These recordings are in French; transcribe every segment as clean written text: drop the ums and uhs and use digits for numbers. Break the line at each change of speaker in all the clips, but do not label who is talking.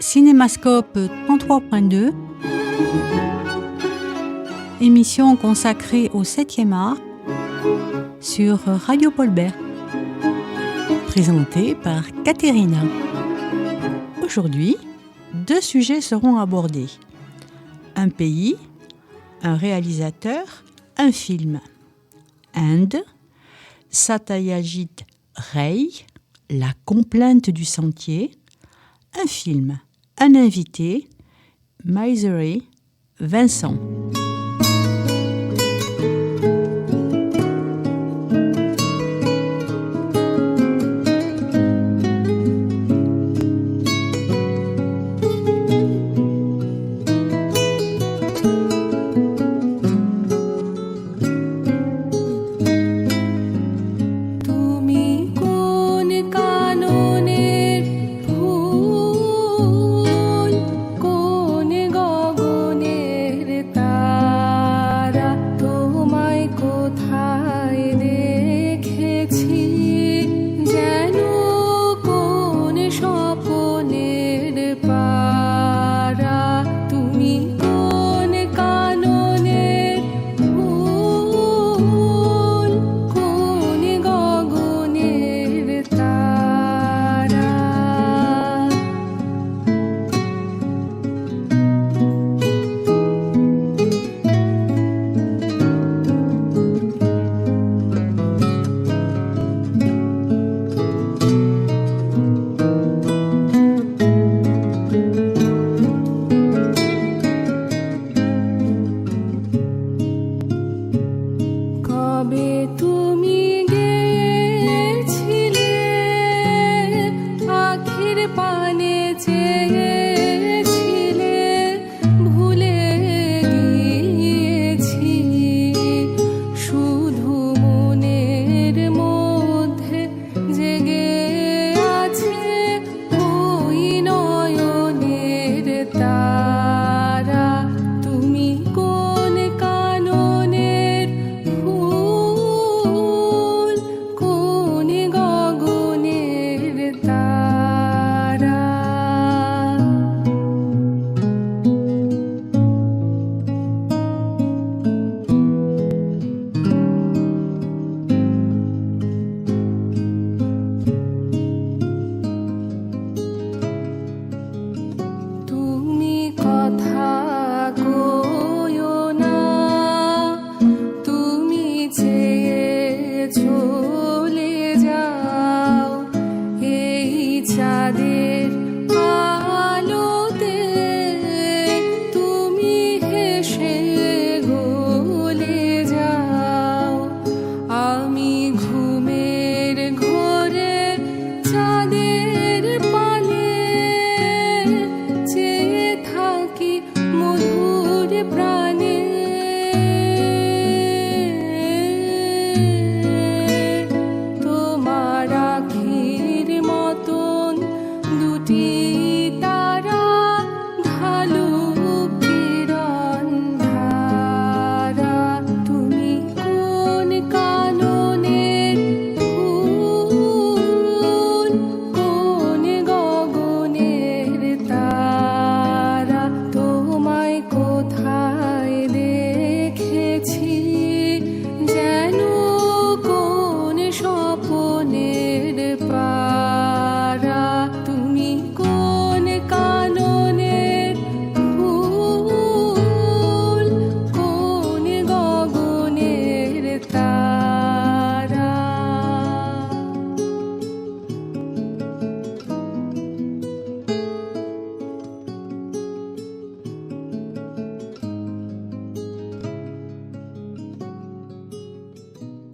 Cinémascope 33.2, émission consacrée au 7e art sur Radio Paul-Bert, présentée par Katerina. Aujourd'hui, 2 sujets seront abordés. Un pays, un réalisateur, un film. Inde, Satyajit Ray, La complainte du sentier. Un film, un invité, Misery, Vincent.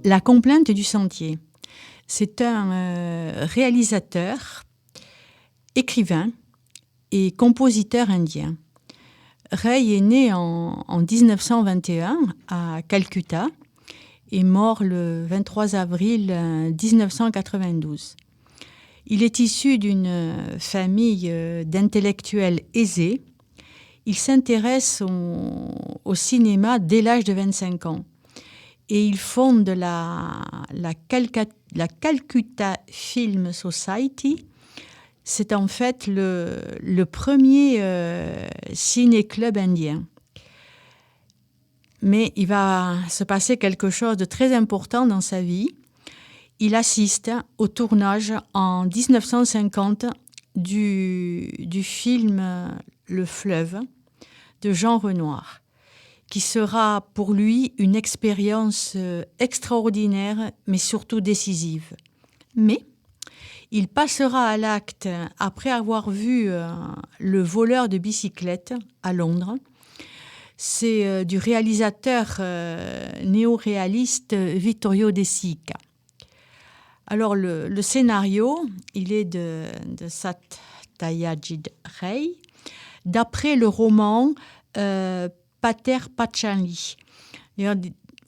La complainte du sentier. C'est un réalisateur, écrivain et compositeur indien. Ray est né en 1921 à Calcutta et mort le 23 avril 1992. Il est issu d'une famille d'intellectuels aisés. Il s'intéresse au cinéma dès l'âge de 25 ans. Et il fonde la Calcutta Film Society c'est en fait le premier ciné-club indien. Mais il va se passer quelque chose de très important dans sa vie. Il assiste au tournage en 1950 du film Le Fleuve de Jean Renoir, qui sera pour lui une expérience extraordinaire, mais surtout décisive. Mais il passera à l'acte après avoir vu Le voleur de bicyclette à Londres. C'est du réalisateur néo-réaliste Vittorio De Sica. Alors le scénario, il est de Satyajit Ray, d'après le roman Pater Panchali.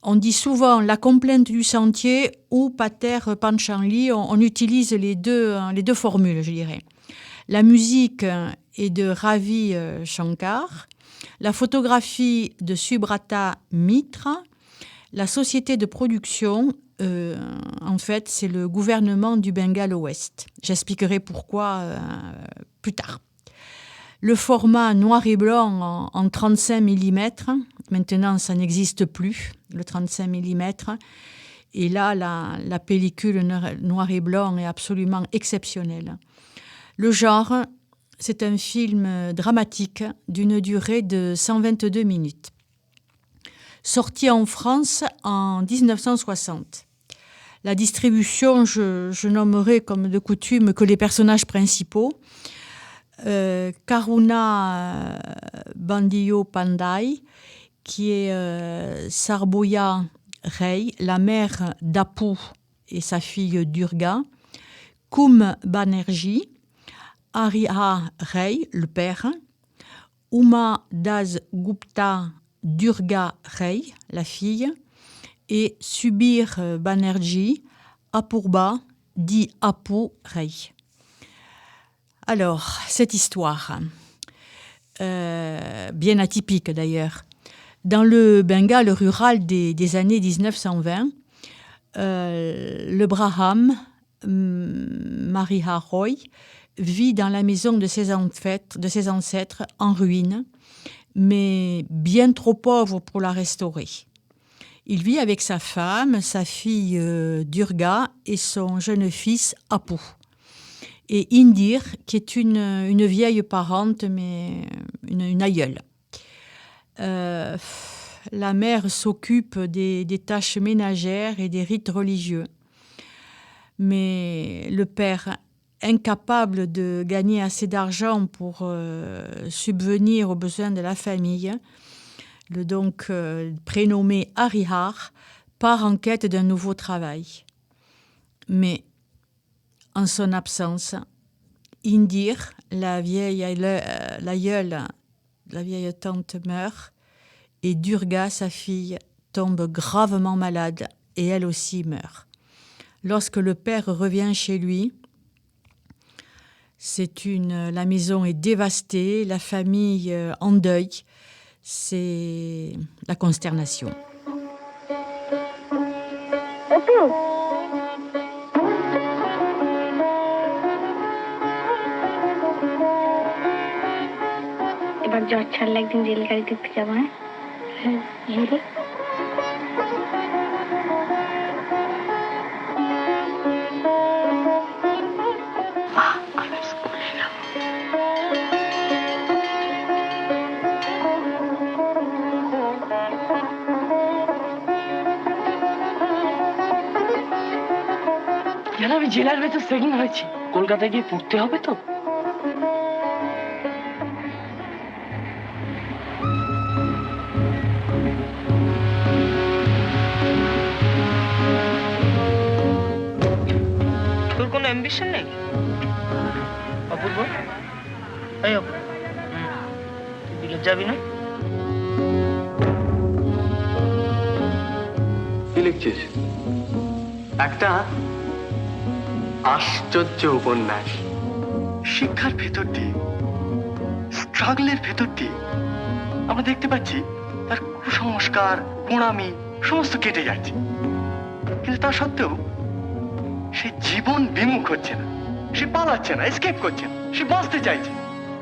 On dit souvent La complainte du sentier ou Pater Panchali, on utilise les deux formules, je dirais. La musique est de Ravi Shankar, la photographie de Subrata Mitra, la société de production, en fait, c'est le gouvernement du Bengale Ouest. J'expliquerai pourquoi plus tard. Le format noir et blanc en 35 mm, maintenant ça n'existe plus, le 35 mm. Et là, la pellicule noir et blanc est absolument exceptionnelle. Le genre, c'est un film dramatique d'une durée de 122 minutes. Sorti en France en 1960. La distribution, je nommerai comme de coutume que les personnages principaux. Karuna Bandyopadhyay, qui est Sarboya Ray, la mère d'Apu et sa fille Durga. Kum Banerjee, Hariha Ray, le père. Uma Das Gupta Durga Ray, la fille. Et Subir Banerjee, Apurba, dit Apu Ray. Alors, cette histoire, bien atypique d'ailleurs, dans le Bengale rural des années 1920, le Braham, Mariha Roy, vit dans la maison de ses ancêtres en ruine, mais bien trop pauvre pour la restaurer. Il vit avec sa femme, sa fille Durga et son jeune fils Apu. Et Indir, qui est une vieille parente, mais une aïeule. La mère s'occupe des tâches ménagères et des rites religieux. Mais le père, incapable de gagner assez d'argent pour subvenir aux besoins de la famille, le donc prénommé Harihar, part en quête d'un nouveau travail. Mais en son absence, Indir, la vieille tante, meurt et Durga, sa fille, tombe gravement malade et elle aussi meurt. Lorsque le père revient chez lui, la maison est dévastée, la famille en deuil, c'est la consternation.
এবার জ্বর ছাড়লে একদিন রেলগাড়ি দেখতে যাবো, হ্যাঁ? রেলে
আমি জেলার ভেতর সেকেন্ড হয়েছি, কলকাতায় গিয়ে পড়তে হবে তো। তোর কোনো অ্যাম্বিশন নেই অপূর্ব? এই অপূর্ব, তুই বিলেত যাবি না?
কি লিখছিস? একটা আশ্চর্য উপন্যাস, শিক্ষার ভেতর দিয়ে, স্ট্রাগলের ভেতর দিয়ে আমরা দেখতে পাচ্ছি তার কুসংস্কার, গোঁড়ামি সমস্ত কেটে যাচ্ছে, কিন্তু তা সত্ত্বেও সে জীবন বিমুখ হচ্ছে না। সে পালাচ্ছে না, এসকেপ করছে না, সে বাঁচতে চাইছে।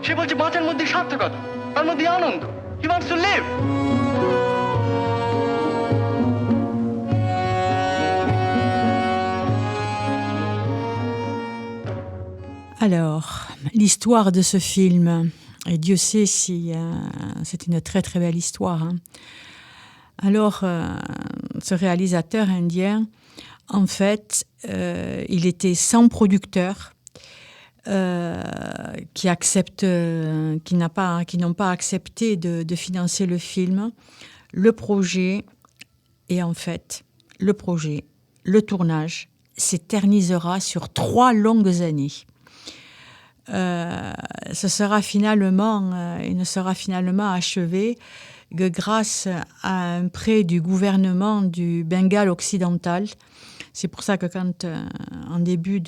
সে বলছে বাঁচার মধ্যে সার্থকতা, তার মধ্যে আনন্দ। He wants to live.
Alors, l'histoire de ce film, et Dieu sait si c'est une très très belle histoire. Hein. Alors, ce réalisateur indien, en fait, il était sans producteur, qui n'ont pas accepté de financer le film, le projet, et en fait, le tournage s'éternisera sur 3 longues années. Il ne sera finalement achevé que grâce à un prêt du gouvernement du Bengale occidental. C'est pour ça que quand, en début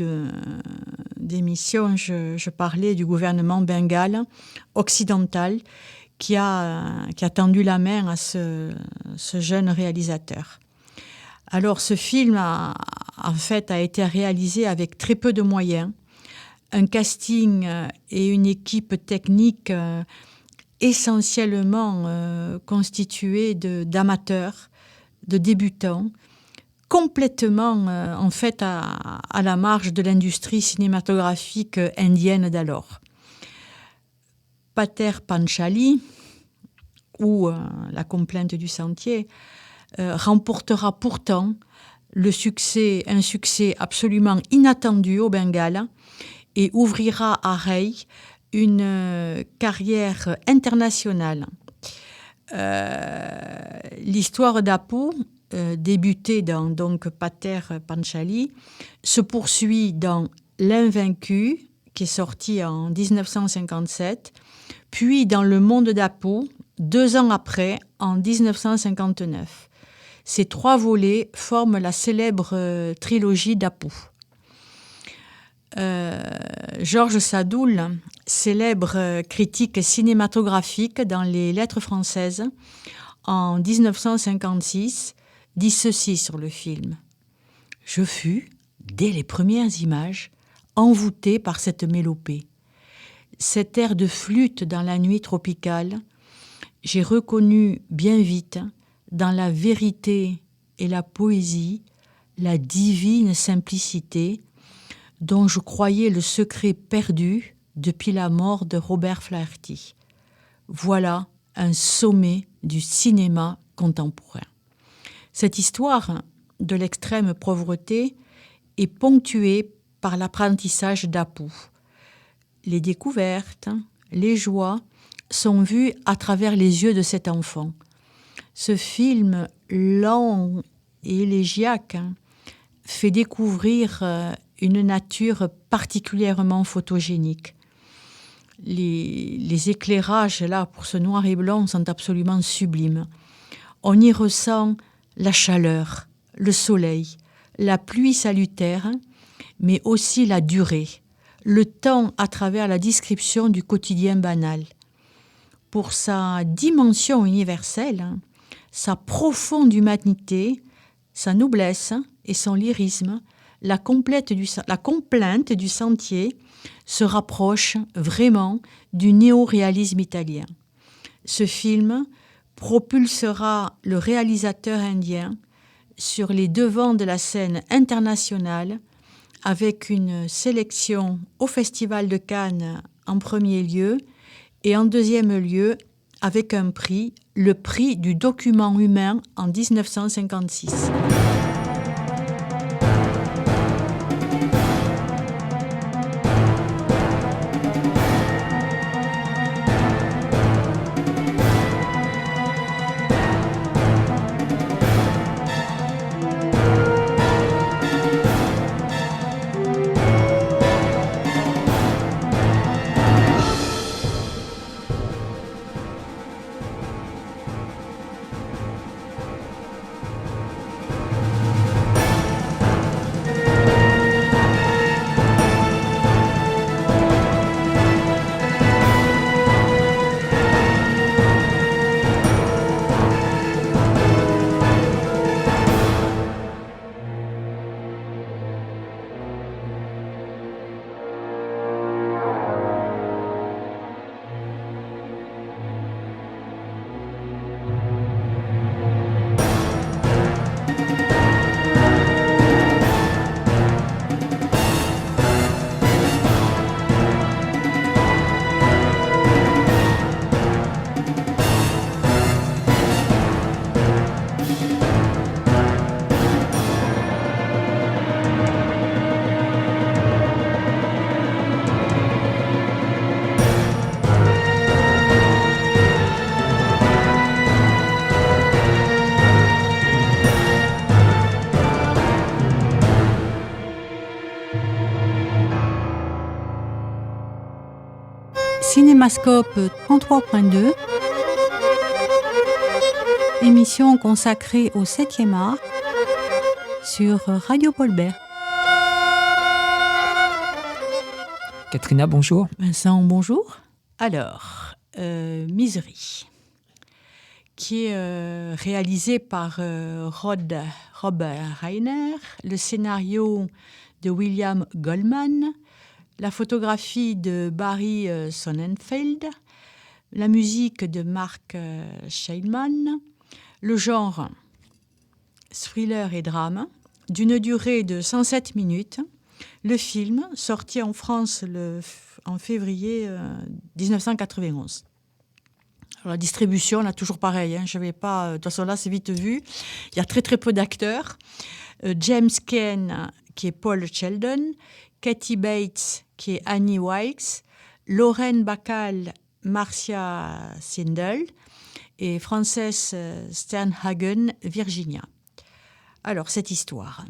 d'émission, je parlais du gouvernement bengale occidental qui a tendu la main à ce jeune réalisateur. Alors, ce film a été réalisé avec très peu de moyens, un casting et une équipe technique essentiellement constituée d'amateurs, de débutants, complètement en fait à la marge de l'industrie cinématographique indienne d'alors. Pater Panchali, ou La complainte du sentier, remportera pourtant un succès absolument inattendu au Bengale et ouvrira à Ray une carrière internationale. L'histoire d'Apu, débutée dans donc Pater Panchali, se poursuit dans L'Invaincu, qui est sorti en 1957, puis dans Le Monde d'Apu, 2 ans après, en 1959. Ces 3 volets forment la célèbre trilogie d'Apu. Georges Sadoul, célèbre critique cinématographique dans les Lettres françaises, en 1956, dit ceci sur le film. « Je fus, dès les premières images, envoûté par cette mélopée. Cet air de flûte dans la nuit tropicale, j'ai reconnu bien vite, dans la vérité et la poésie, la divine simplicité dont je croyais le secret perdu depuis la mort de Robert Flaherty. Voilà un sommet du cinéma contemporain. » Cette histoire de l'extrême pauvreté est ponctuée par l'apprentissage d'Apu. Les découvertes, les joies sont vues à travers les yeux de cet enfant. Ce film lent et élégiaque fait découvrir une nature particulièrement photogénique. Les éclairages, là, pour ce noir et blanc, sont absolument sublimes. On y ressent la chaleur, le soleil, la pluie salutaire, mais aussi la durée, le temps à travers la description du quotidien banal. Pour sa dimension universelle, sa profonde humanité, sa noblesse et son lyrisme, la complainte du sentier se rapproche vraiment du néo-réalisme italien. Ce film propulsera le réalisateur indien sur les devants de la scène internationale avec une sélection au Festival de Cannes en premier lieu et en deuxième lieu avec un prix, le prix du document humain en 1956. Cinémascope 33.2, émission consacrée au 7e art sur Radio Paul-Bert.
Katrina, bonjour.
Vincent, bonjour. Alors, Misery, qui est réalisé par Rob Reiner, le scénario de William Goldman, la photographie de Barry Sonnenfeld, la musique de Mark Scheidman, le genre thriller et drame, d'une durée de 107 minutes. Le film, sorti en France en février 1991. Alors, la distribution, là, toujours pareil. Je vais pas, de toute façon, là, c'est vite vu. Il y a très, très peu d'acteurs. James Caan, qui est Paul Sheldon. Kathy Bates, qui est Annie Wilkes. Lauren Bacall, Marcia Sindel. Et Frances Sternhagen, Virginia. Alors, cette histoire.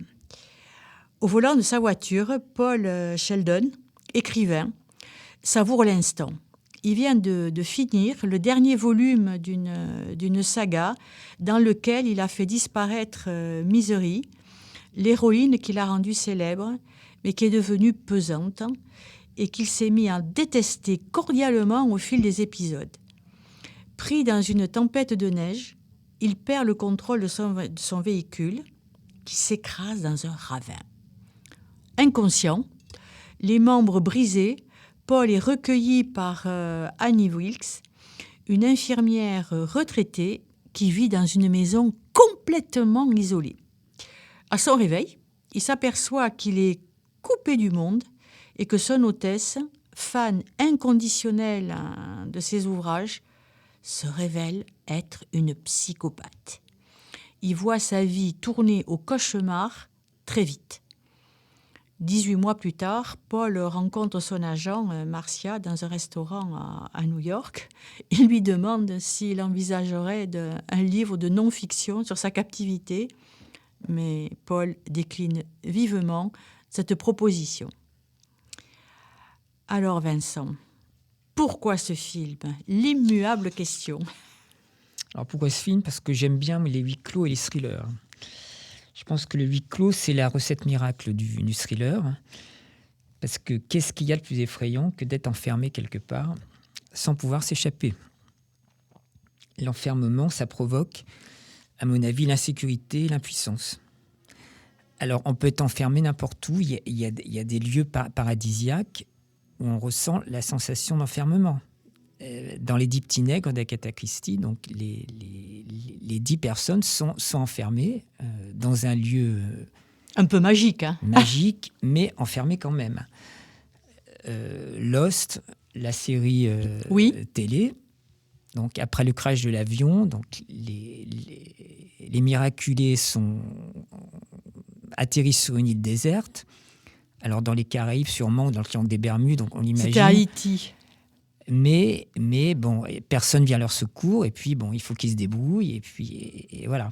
Au volant de sa voiture, Paul Sheldon, écrivain, savoure l'instant. Il vient de finir le dernier volume d'une saga dans lequel il a fait disparaître Misery, l'héroïne qu'il a rendue célèbre, mais qui est devenue pesante et qu'il s'est mis à détester cordialement au fil des épisodes. Pris dans une tempête de neige, il perd le contrôle de son véhicule qui s'écrase dans un ravin. Inconscient, les membres brisés, Paul est recueilli par Annie Wilkes, une infirmière retraitée qui vit dans une maison complètement isolée. À son réveil, il s'aperçoit qu'il est coupé du monde et que son hôtesse, fan inconditionnelle de ses ouvrages, se révèle être une psychopathe. Il voit sa vie tourner au cauchemar très vite. 18 mois plus tard, Paul rencontre son agent, Marcia, dans un restaurant à New York. Il lui demande s'il envisagerait un livre de non-fiction sur sa captivité, mais Paul décline vivement cette proposition. Alors Vincent, pourquoi ce film ? L'immuable question.
Alors pourquoi ce film ? Parce que j'aime bien les huis clos et les thrillers. Je pense que le huis clos, c'est la recette miracle du thriller. Parce que qu'est-ce qu'il y a de plus effrayant que d'être enfermé quelque part sans pouvoir s'échapper ? L'enfermement, ça provoque, à mon avis, l'insécurité et l'impuissance. Alors, on peut être enfermé n'importe où. Il y a des lieux paradisiaques où on ressent la sensation d'enfermement. Dans les 10 petits nègres d'Agatha Christie, donc les 10 personnes sont enfermées dans un lieu
un peu magique,
magique, mais enfermées quand même. Lost, la série télé, donc après le crash de l'avion, donc les miraculés atterrissent sur une île déserte. Alors dans les Caraïbes, sûrement, dans le triangle des Bermudes, donc on imagine.
C'était Haïti.
Mais bon, personne vient à leur secours, et puis bon, il faut qu'ils se débrouillent, et puis et voilà.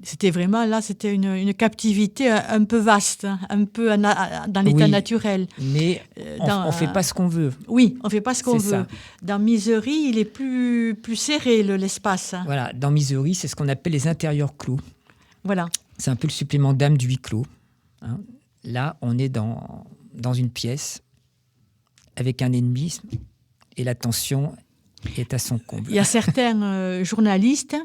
C'était vraiment, là, c'était une captivité un peu vaste, un peu dans l'état naturel.
Mais on ne fait pas ce qu'on veut.
Oui, on ne fait pas ce qu'on veut.
Ça.
Dans Misery, il est plus serré, l'espace.
Voilà, dans Misery, c'est ce qu'on appelle les intérieurs clos.
Voilà.
C'est un peu le supplément d'âme du huis clos. Là, on est dans une pièce avec un ennemi et la tension est à son comble.
Il y a certains journalistes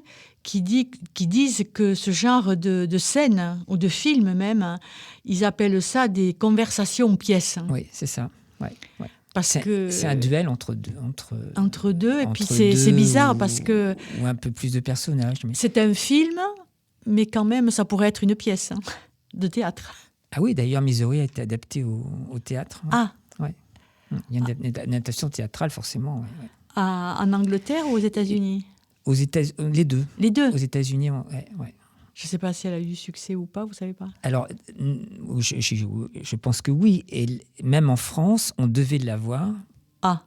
qui disent que ce genre de scène, ou de film même, ils appellent ça des conversations pièces.
Oui, c'est ça. Ouais.
Parce que
c'est un duel entre deux.
Entre deux, et puis c'est bizarre parce que...
Ou un peu plus de personnages. Mais...
C'est un film, mais quand même, ça pourrait être une pièce de théâtre.
Ah oui, d'ailleurs, Misery a été adapté au théâtre.
Ah.
Ouais. Il y a une adaptation théâtrale, forcément. Ouais.
En Angleterre ou aux États-Unis ?
Les deux.
Les deux ?
Aux États-Unis, ouais.
Je ne sais pas si elle a eu du succès ou pas, vous ne savez pas ?
Alors, je pense que oui. Et même en France, on devait l'avoir.
Ah.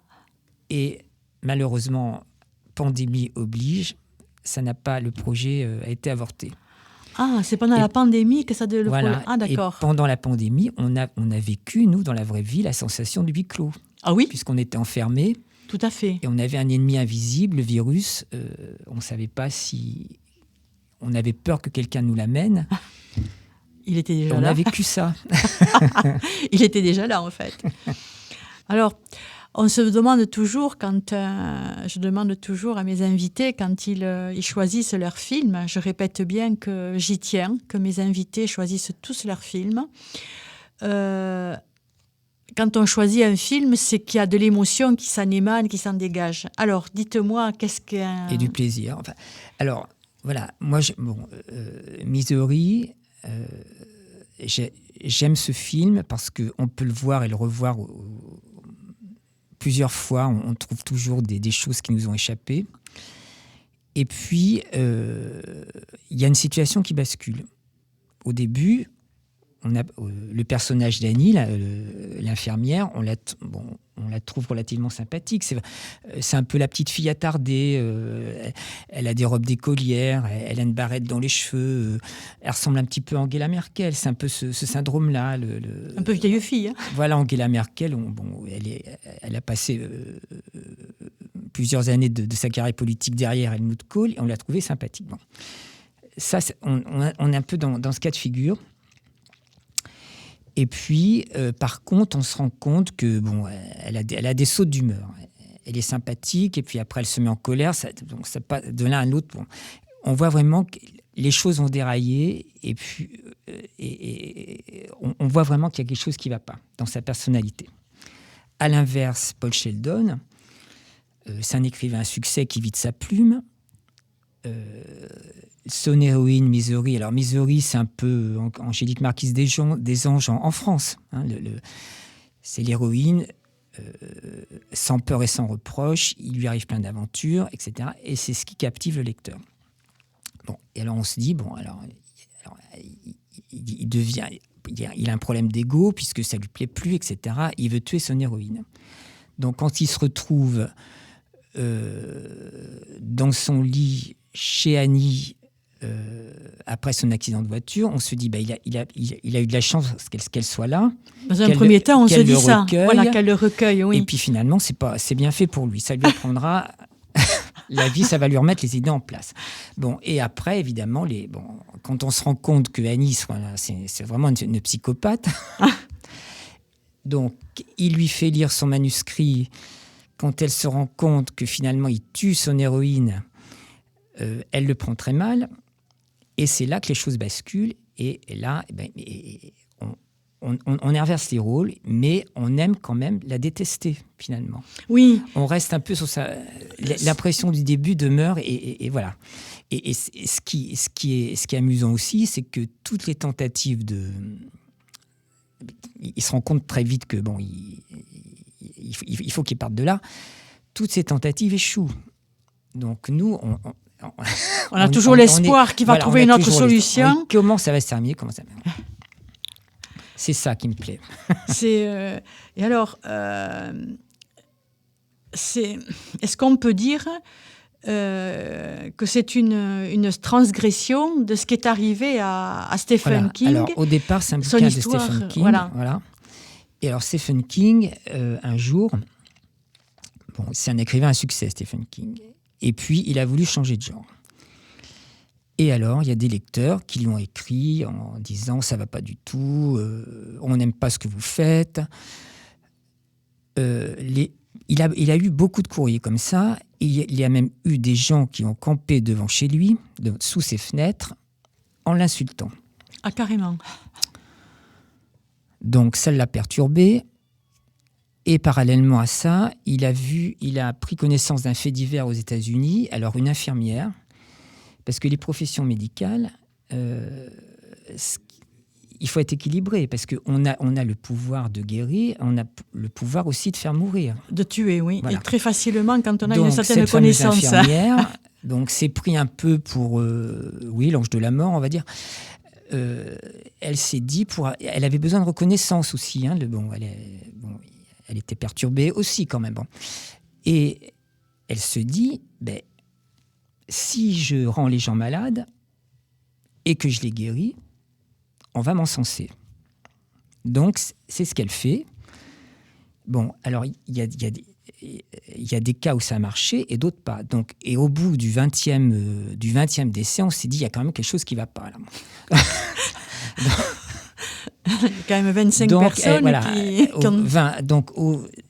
Et malheureusement, pandémie oblige, le projet a été avorté.
Ah, c'est pendant la pandémie que ça devait
voilà.
Ah, d'accord.
Et pendant la pandémie, on a vécu, nous, dans la vraie vie, la sensation du huis clos.
Ah oui,
puisqu'on était enfermés.
tout à fait.
Et on avait un ennemi invisible, le virus. On ne savait pas si... On avait peur que quelqu'un nous l'amène.
Il était déjà
On
là.
a vécu ça.
Il était déjà là, en fait. Alors, on se demande toujours, je demande toujours à mes invités, quand ils choisissent leur film, je répète bien que j'y tiens, que mes invités choisissent tous leurs films. Quand on choisit un film, c'est qu'il y a de l'émotion qui s'en émane, qui s'en dégage. Alors, dites-moi, qu'est-ce que...
Et du plaisir. Enfin, alors, voilà. Moi, Misery, j'aime ce film parce qu'on peut le voir et le revoir plusieurs fois. On trouve toujours des choses qui nous ont échappé. Et puis, il y a une situation qui bascule. Au début... On a le personnage d'Annie, l'infirmière, on la trouve relativement sympathique. C'est un peu la petite fille attardée. Elle a des robes d'écolière, elle a une barrette dans les cheveux. Elle ressemble un petit peu à Angela Merkel. C'est un peu ce syndrome-là.
Un peu vieille fille. Hein.
Voilà, Angela Merkel, elle a passé plusieurs années de sa carrière politique derrière Helmut Kohl et on l'a trouvée sympathique. Bon. Ça, on est un peu dans ce cas de figure. Et puis, par contre, on se rend compte que elle a des sautes d'humeur. Elle est sympathique, et puis après, elle se met en colère. Donc, ça passe de l'un à l'autre. Bon. On voit vraiment que les choses ont déraillé, et puis on voit vraiment qu'il y a quelque chose qui ne va pas dans sa personnalité. À l'inverse, Paul Sheldon, c'est un écrivain à succès qui vit de sa plume. Son héroïne, Misery. Alors, Misery, c'est un peu Angélique Marquise des Anges en France. Hein, c'est l'héroïne, sans peur et sans reproche. Il lui arrive plein d'aventures, etc. Et c'est ce qui captive le lecteur. Bon, et alors, on se dit, il a un problème d'ego, puisque ça ne lui plaît plus, etc. Il veut tuer son héroïne. Donc, quand il se retrouve dans son lit chez Annie, après son accident de voiture, on se dit il a eu de la chance qu'elle soit là.
Dans un premier temps, on se dit ça.
Recueille,
voilà, qu'elle le recueille, oui.
Et puis finalement, c'est bien fait pour lui. Ça lui apprendra la vie, ça va lui remettre les idées en place. Bon, et après, évidemment, quand on se rend compte que Annie, c'est vraiment une psychopathe, donc il lui fait lire son manuscrit. Quand elle se rend compte que finalement il tue son héroïne, elle le prend très mal. Et c'est là que les choses basculent. Et là, on inverse les rôles, mais on aime quand même la détester, finalement.
Oui.
On reste un peu sur ça. L'impression du début demeure, et voilà. Et ce qui est amusant aussi, c'est que toutes les tentatives il se rend compte très vite que, il faut qu'il parte de là. Toutes ces tentatives échouent. Donc nous,
on a toujours l'espoir qu'il va trouver une autre solution.
Oui, comment ça va se terminer, C'est ça qui me plaît.
Et alors, est-ce qu'on peut dire que c'est une transgression de ce qui est arrivé à Stephen King?
Alors, au départ, c'est un bouquin de Stephen King. Voilà. Et alors, Stephen King, un jour... c'est un écrivain à succès, Stephen King. Et puis, il a voulu changer de genre. Et alors, il y a des lecteurs qui lui ont écrit en disant « ça ne va pas du tout, on n'aime pas ce que vous faites ». Il a eu beaucoup de courriers comme ça. Et il y a même eu des gens qui ont campé devant chez lui, sous ses fenêtres, en l'insultant.
Ah, carrément.
Donc, ça l'a perturbé. Et parallèlement à ça, il a pris connaissance d'un fait divers aux États-Unis. Alors, une infirmière, parce que les professions médicales, il faut être équilibré, parce qu'on a le pouvoir de guérir, on a le pouvoir aussi de faire mourir.
De tuer, oui. Voilà. Et très facilement quand on a
une
certaine connaissance.
Cette infirmière, donc, c'est pris un peu pour, l'ange de la mort, on va dire. Elle s'est dit, elle avait besoin de reconnaissance aussi. Hein, elle était perturbée aussi quand même. Bon. Et elle se dit, si je rends les gens malades et que je les guéris, on va m'encenser. Donc, c'est ce qu'elle fait. Bon, alors il y a des cas où ça a marché et d'autres pas. Donc, et au bout du 20e décès, on s'est dit, il y a quand même quelque chose qui ne va pas là.
Il y a quand même 25
donc,
personnes
voilà,
qui ont...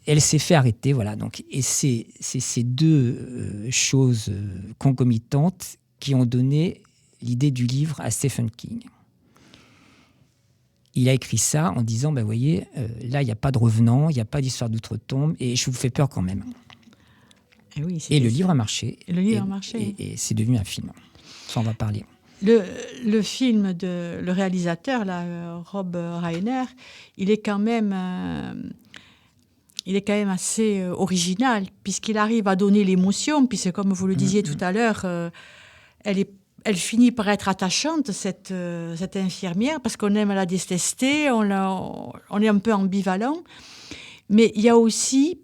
elle s'est fait arrêter. Voilà, donc, et c'est ces deux choses concomitantes qui ont donné l'idée du livre à Stephen King. Il a écrit ça en disant, vous voyez, là, il n'y a pas de revenant, il n'y a pas d'histoire d'outre-tombe, et je vous fais peur quand même. Et le livre a marché. Et c'est devenu un film. Ça, on va parler.
Le film le réalisateur, là, Rob Reiner, il est quand même assez original, puisqu'il arrive à donner l'émotion, puisque comme vous le disiez tout à l'heure, elle finit par être attachante, cette infirmière, parce qu'on aime la détester, on est un peu ambivalent. Mais il y a aussi,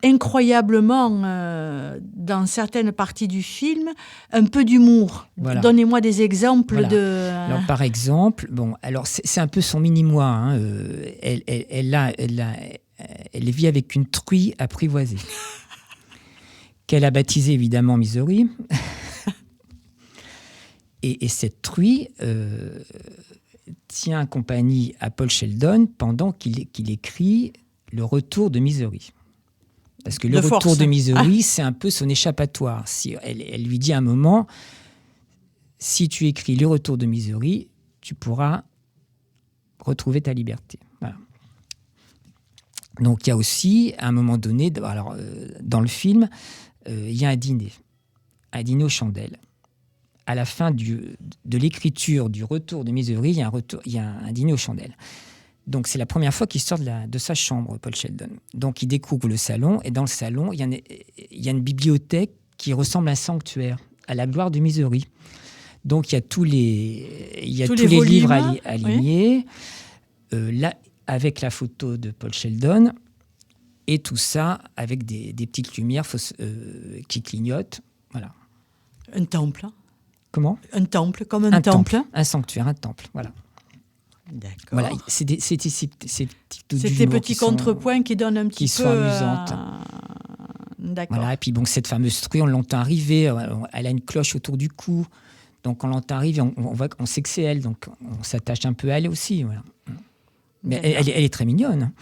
incroyablement, dans certaines parties du film, un peu d'humour. Voilà. Donnez-moi des exemples de...
Alors, par exemple, alors c'est un peu son mini-moi. Hein, elle vit avec une truie apprivoisée, qu'elle a baptisée évidemment Misery. Et cette truie tient compagnie à Paul Sheldon pendant qu'il écrit Le Retour de Misery. Parce que Le Retour de Misery, c'est un peu son échappatoire. Elle lui dit à un moment, si tu écris Le Retour de Misery, tu pourras retrouver ta liberté. Voilà. Donc il y a aussi, à un moment donné, dans le film, il y a un dîner aux chandelles. À la fin de l'écriture du Retour de Misery, il y a un dîner aux chandelles. Donc, c'est la première fois qu'il sort de sa chambre, Paul Sheldon. Donc, il découvre le salon, et dans le salon, il y a une bibliothèque qui ressemble à un sanctuaire, à la gloire de Misery. Donc, il y a tous les livres alignés, là, avec la photo de Paul Sheldon, et tout ça avec des petites lumières qui clignotent. Voilà.
Un temple.
Comment ?
Un temple, comme un temple.
Un sanctuaire, un temple, voilà.
D'accord.
Voilà, c'est des
petits contrepoints qui donnent un petit peu...
Qui sont amusantes.
D'accord.
Voilà, et puis cette fameuse truie, on l'entend arriver, elle a une cloche autour du cou, donc on l'entend arriver, on sait que c'est elle, donc on s'attache un peu à elle aussi. Voilà. Mais elle est très mignonne.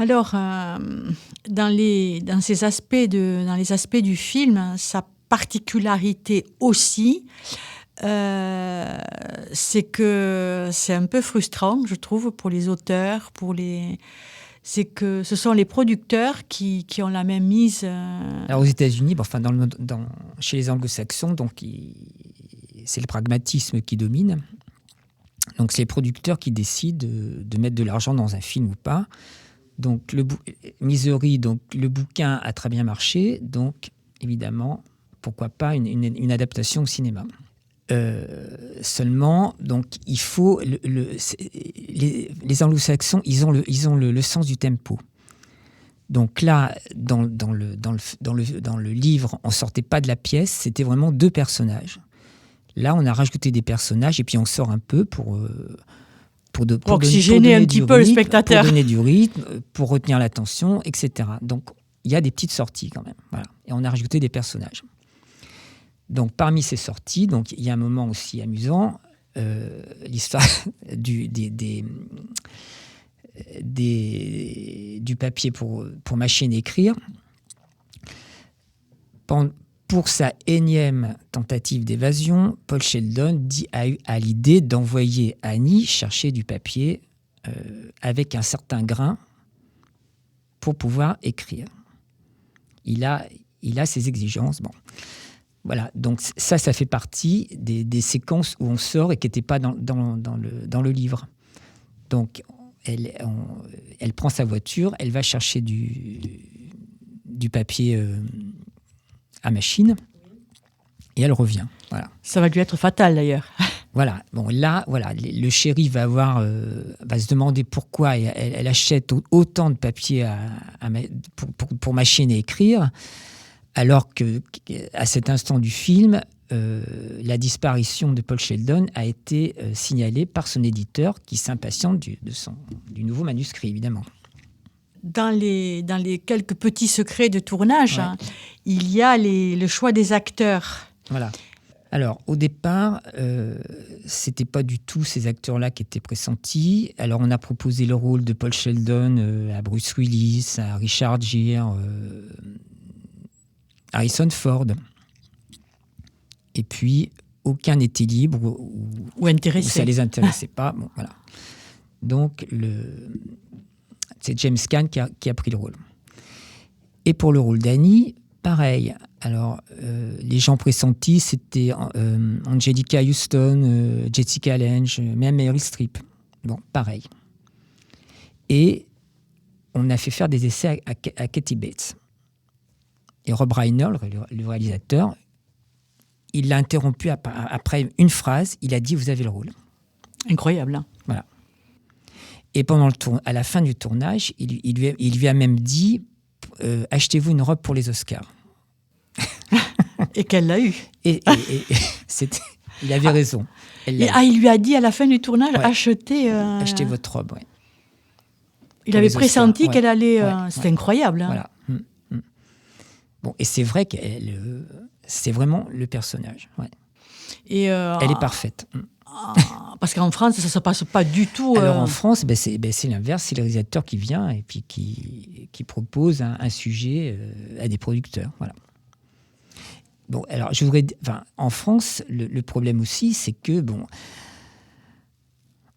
Alors, dans les aspects du film, sa particularité aussi, c'est que c'est un peu frustrant, je trouve, pour les auteurs, c'est que ce sont les producteurs qui ont la même mise.
Alors aux États-Unis, chez les Anglo-Saxons, donc c'est le pragmatisme qui domine. Donc c'est les producteurs qui décident de mettre de l'argent dans un film ou pas. Donc Misery, donc le bouquin a très bien marché, donc évidemment, pourquoi pas une adaptation au cinéma. Seulement, donc il faut les Anglo-Saxons, ils ont le sens du tempo. Donc là, dans le livre, on sortait pas de la pièce, c'était vraiment 2 personnages. Là, on a rajouté des personnages et puis on sort un peu pour
oxygéner un petit peu le spectateur,
pour donner du rythme, pour retenir l'attention, etc. Donc il y a des petites sorties quand même, voilà. Et on a rajouté des personnages. Donc, parmi ces sorties, donc, il y a un moment aussi amusant, l'histoire du papier pour machine à écrire. Pour sa énième tentative d'évasion, Paul Sheldon a l'idée d'envoyer Annie chercher du papier avec un certain grain pour pouvoir écrire. Il a ses exigences. Bon. Voilà, donc ça fait partie des séquences où on sort et qui n'étaient pas dans le livre. Donc, elle prend sa voiture, elle va chercher du papier à machine et elle revient. Voilà.
Ça va lui être fatal d'ailleurs.
Voilà, bon là, voilà, le shérif va se demander pourquoi elle achète autant de papier pour machine à écrire. Alors qu'à cet instant du film, la disparition de Paul Sheldon a été signalée par son éditeur qui s'impatiente du nouveau manuscrit, évidemment.
Dans les quelques petits secrets de tournage,
ouais.
Il y a le choix des acteurs.
Voilà. Alors, au départ, c'était pas du tout ces acteurs-là qui étaient pressentis. Alors, on a proposé le rôle de Paul Sheldon à Bruce Willis, à Richard Gere, Harrison Ford. Et puis, aucun n'était libre
ou intéressé.
Ou ça ne les intéressait pas. Bon, voilà. Donc, c'est James Caan qui a pris le rôle. Et pour le rôle d'Annie, pareil. Alors, les gens pressentis, c'était Angelica Houston, Jessica Lange, même Meryl Streep. Bon, pareil. Et on a fait faire des essais à Kathy Bates. Et Rob Reiner, le réalisateur, il l'a interrompu après une phrase. Il a dit « Vous avez le rôle ».
Incroyable. Hein.
Voilà. Et à la fin du tournage, il lui a même dit « Achetez-vous une robe pour les Oscars ».
Et qu'elle l'a eu.
Et il avait raison.
Il lui a dit à la fin du tournage,
ouais.
Achetez
votre robe, ouais.
Il avait pressenti qu'elle allait... C'était
ouais.
incroyable. Hein.
Voilà. Bon, et c'est vrai que c'est vraiment le personnage. Ouais.
Et
elle est parfaite.
Parce qu'en France, ça ne se passe pas du tout...
Alors en France, c'est l'inverse. C'est le réalisateur qui vient et puis qui propose un sujet à des producteurs. Voilà. Bon, alors, en France, le problème aussi, c'est que,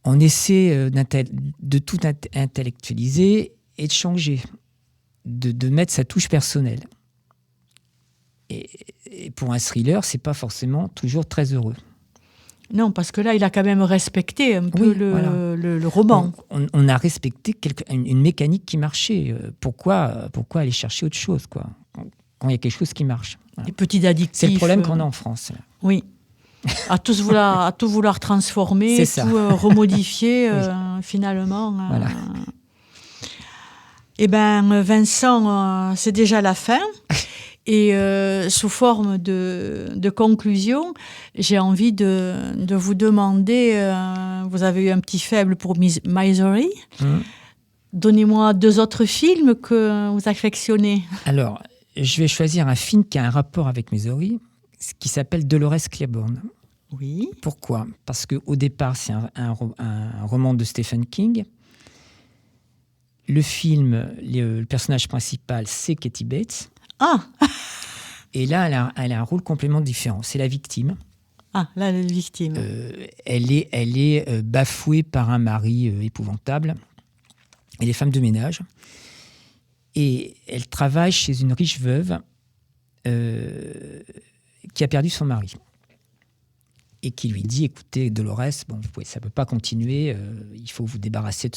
on essaie de tout intellectualiser et de changer, de mettre sa touche personnelle. Et pour un thriller, c'est pas forcément toujours très heureux.
Non, parce que là, il a quand même respecté un peu le roman.
On a respecté une mécanique qui marchait. Pourquoi aller chercher autre chose, quoi, quand il y a quelque chose qui marche. Voilà.
Les petits addictifs.
C'est le problème qu'on a en France. Là.
Oui. À tout vouloir transformer, tout remodifier, finalement.
Voilà.
Eh bien, Vincent, c'est déjà la fin. Et sous forme de conclusion, j'ai envie de vous demander, vous avez eu un petit faible pour Misery. Donnez-moi 2 autres films que vous affectionnez.
Alors, je vais choisir un film qui a un rapport avec Misery, qui s'appelle Dolores Claiborne.
Oui.
Pourquoi ? Parce qu'au départ, c'est un roman de Stephen King. Le film, le personnage principal, c'est Kathy Bates.
Ah,
Et là, elle a un rôle complètement différent. C'est la victime.
ah, là, la victime.
Elle est bafouée par un mari épouvantable. Elle est femme de ménage. Et elle travaille chez une riche veuve qui a perdu son mari. Et qui lui dit, écoutez, Dolores, bon, ça ne peut pas continuer, il faut vous débarrasser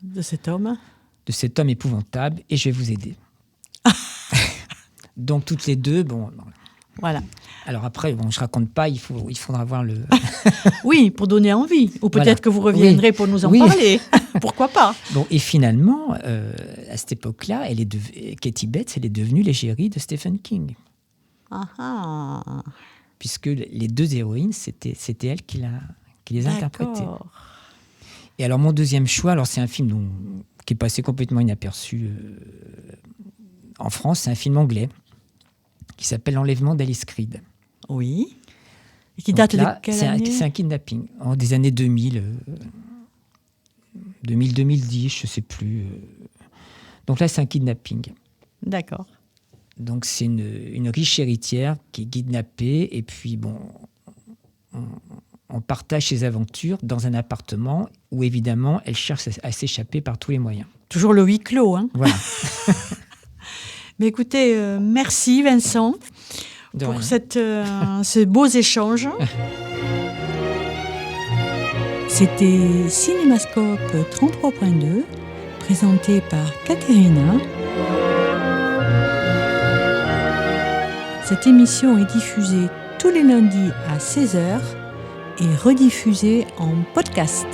De cet homme.
de cet homme épouvantable et je vais vous aider. Donc toutes les deux, bon.
Voilà.
Alors après, bon, je raconte pas, il faudra voir le.
Oui, pour donner envie. Ou peut-être
Voilà.
que vous reviendrez
Oui.
pour nous en
Oui.
parler. Pourquoi pas?
Bon, et finalement, à cette époque-là, Kathy Bates, elle est devenue l'égérie de Stephen King,
Ah ah.
puisque les deux héroïnes, c'était elle qui les interprétait.
D'accord.
Et alors mon deuxième choix, alors c'est un film qui est passé complètement inaperçu en France, c'est un film anglais qui s'appelle L'enlèvement d'Alice Creed.
Oui. Et qui
Donc
date
là,
de quelle
c'est
année?
un kidnapping des années 2000, 2010, je ne sais plus. Donc là, c'est un kidnapping.
D'accord.
Donc c'est une riche héritière qui est kidnappée et puis bon, on partage ses aventures dans un appartement où évidemment elle cherche à s'échapper par tous les moyens.
Toujours le huis clos, hein.
Voilà.
Mais écoutez, merci Vincent
De
pour
rien.
ces beaux échanges. C'était Cinémascope 33.2, présenté par Katerina. Cette émission est diffusée tous les lundis à 16h et rediffusée en podcast.